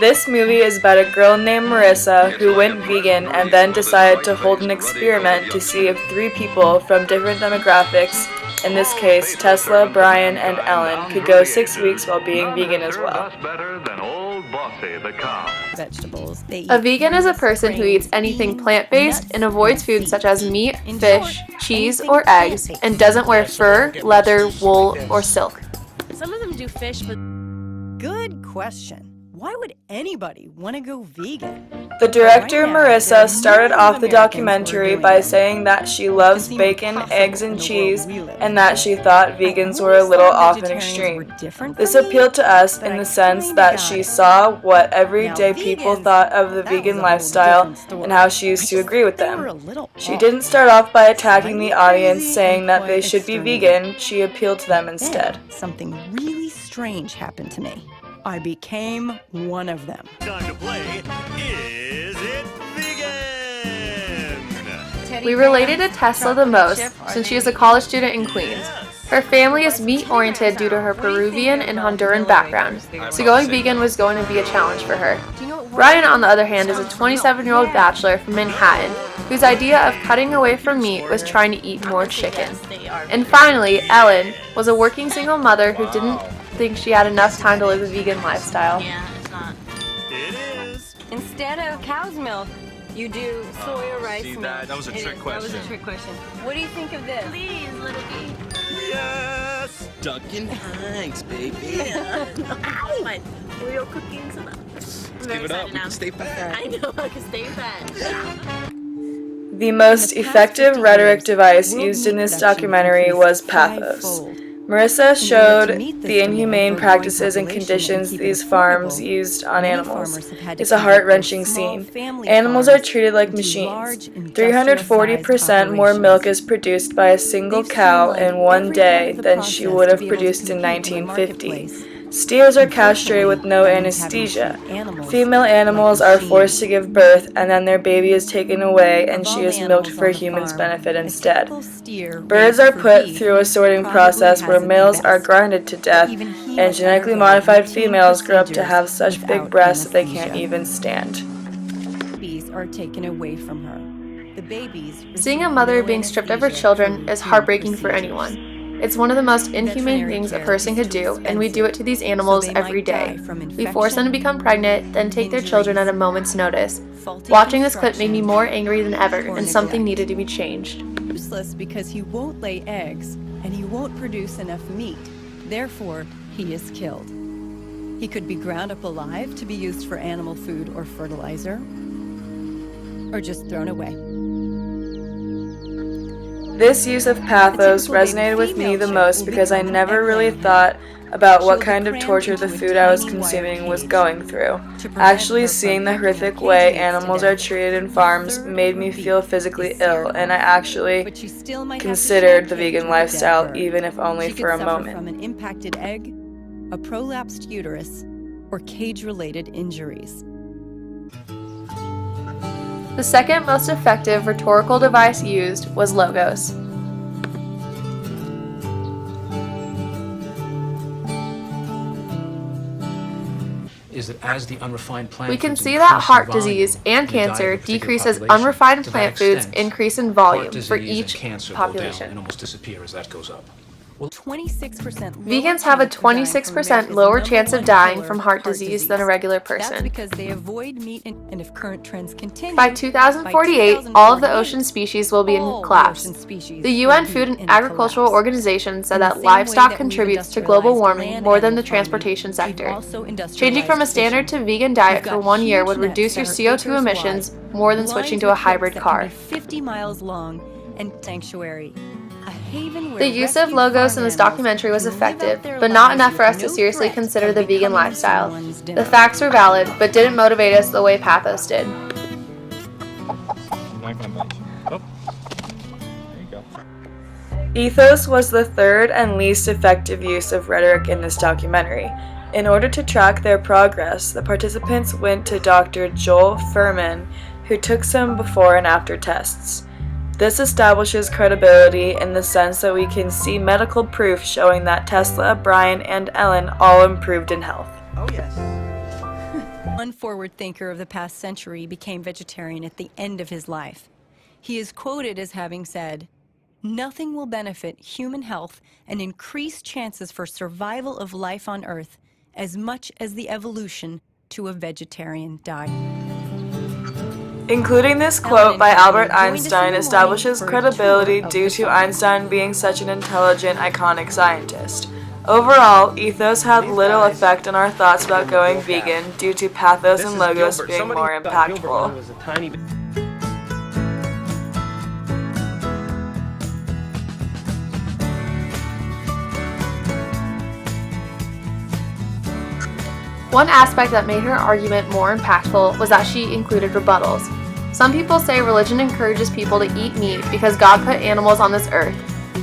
This movie is about a girl named Marissa who went vegan and then decided to hold an experiment to see if 3 people from different demographics, in this case Tesla, Brian, and Ellen, could go 6 weeks while being vegan as well. Vegetables. A vegan is a person who eats anything plant-based and avoids foods such as meat, fish, cheese, or eggs, and doesn't wear fur, leather, wool, or silk. Some of them do fish, but... Good question. Why would anybody want to go vegan? The director, Marissa, started off the documentary by saying that she loves bacon, eggs, and cheese, and that she thought vegans were a little off and extreme. This appealed to us in the sense that she saw what everyday people thought of the vegan lifestyle and how she used to agree with them. She didn't start off by attacking the audience saying that they should be vegan, she appealed to them instead. Something really strange happened to me. I became one of them. Time to play Is It Vegan? We related to Tesla the most since she is a college student in Queens. Her family is meat-oriented due to her Peruvian and Honduran background, so going vegan was going to be a challenge for her. Brian, on the other hand, is a 27-year-old bachelor from Manhattan whose idea of cutting away from meat was trying to eat more chicken. And finally, Ellen was a working single mother who didn't think she had enough time to live a vegan lifestyle. Yeah, it's not. It is. Instead of cow's milk, you do soy or rice milk. That was a trick question. That was a trick question. What do you think of this? Please, little bee. Yes! Dunkin' Hanks, baby. Ow! My Oreo cookies. I'm very Give it up. excited We now. can stay fat. I know, I can stay fat. The most effective rhetoric device used in this documentary was pathos. Marissa showed the inhumane practices and conditions these farms used on animals. It's a heart-wrenching scene. Animals are treated like machines. 340% more milk is produced by a single cow in one day than she would have produced in 1950. Steers are castrated with no anesthesia. Female animals are forced to give birth and then their baby is taken away and she is milked for humans' benefit instead. Birds are put through a sorting process where males are grinded to death and genetically modified females grow up to have such big breasts that they can't even stand. Babies are taken away from her. The babies. Seeing a mother being stripped of her children is heartbreaking for anyone. It's one of the most inhumane things a person could do, and we do it to these animals every day. We force them to become pregnant, then take their children at a moment's notice. Watching this clip made me more angry than ever, and something needed to be changed. Useless because he won't lay eggs and he won't produce enough meat. Therefore, he is killed. He could be ground up alive to be used for animal food or fertilizer, or just thrown away. This use of pathos resonated with me the most because I never really thought about what kind of torture the food I was consuming was going through. Actually seeing the horrific way animals are treated in farms made me feel physically ill, and I actually considered the vegan lifestyle, even if only for a moment. From an impacted egg, a prolapsed uterus, or cage-related injuries. The second most effective rhetorical device used was logos. Is that as the unrefined plant We can foods see increase that in heart volume, disease and the diet cancer of a particular decrease as population, unrefined to plant that foods extent, increase in heart volume disease for and each cancer go down and population. almost disappear as that goes up. 26% Vegans have a 26% lower chance of dying from heart disease than a regular That's person. because they avoid meat and if current trends continue. By 2048, all of the ocean species will be in collapse. The UN Food and Agricultural Organization said that livestock contributes to global warming more than the transportation sector. Changing from a standard to vegan diet for 1 year would reduce your CO2 emissions more than switching to a hybrid car. 50 miles long and sanctuary. The use of logos in this documentary was effective, but not enough for us to seriously consider the vegan lifestyle. The facts were valid, but didn't motivate us the way pathos did. Ethos was the third and least effective use of rhetoric in this documentary. In order to track their progress, the participants went to Dr. Joel Fuhrman, who took some before and after tests. This establishes credibility in the sense that we can see medical proof showing that Tesla, Brian, and Ellen all improved in health. Oh yes. One forward thinker of the past century became vegetarian at the end of his life. He is quoted as having said, "Nothing will benefit human health and increase chances for survival of life on Earth as much as the evolution to a vegetarian diet." Including this quote by Albert Einstein establishes credibility due to Einstein being such an intelligent, iconic scientist. Overall, ethos had little effect on our thoughts about going vegan due to pathos and logos being more impactful. One aspect that made her argument more impactful was that she included rebuttals. Some people say religion encourages people to eat meat because God put animals on this earth.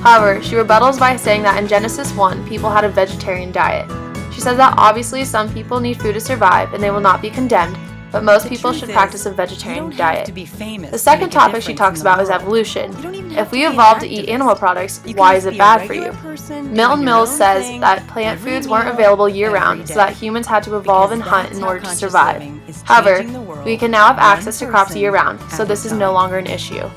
However, she rebuttals by saying that in Genesis 1, people had a vegetarian diet. She says that obviously some people need food to survive and they will not be condemned, but most people should practice a vegetarian diet. The second topic she talks about is evolution. If we evolved to eat animal products, why is it bad for you? Milton Mills says that plant foods weren't available year-round, so that humans had to evolve and hunt in order to survive. However, we can now have access to crops year-round, so this is no longer an issue.